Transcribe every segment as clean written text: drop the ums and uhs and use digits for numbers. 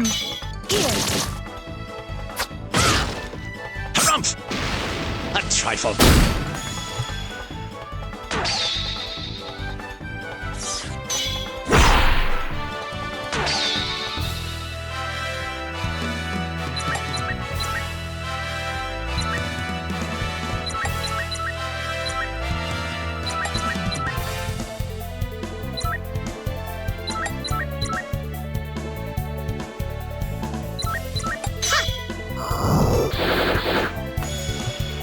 Here. Harumph! A trifle.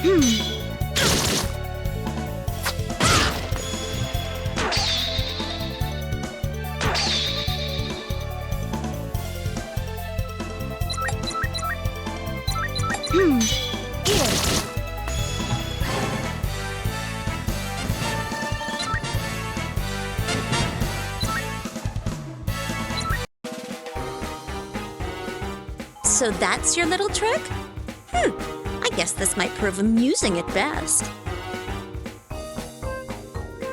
Here. So that's your little trick? I guess this might prove amusing at best.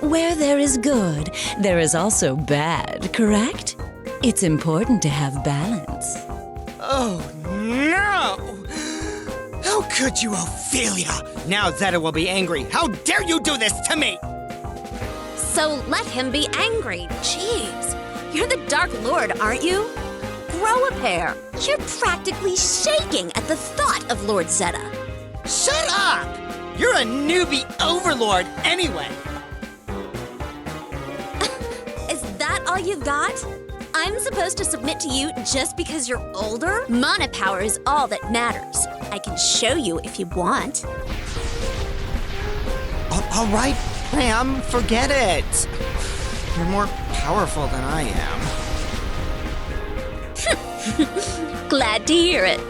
Where there is good, there is also bad, correct? It's important to have balance. Oh, no! How could you, Ophelia? Now Zeta will be angry. How dare you do this to me? So let him be angry. Jeez. You're the Dark Lord, aren't you? Grow a pair. You're practically shaking at the thought of Lord Zeta. Shut up! You're a newbie overlord anyway. Is that all you've got? I'm supposed to submit to you just because you're older? Mana power is all that matters. I can show you if you want. All right, Pam, forget it. You're more powerful than I am. Glad to hear it.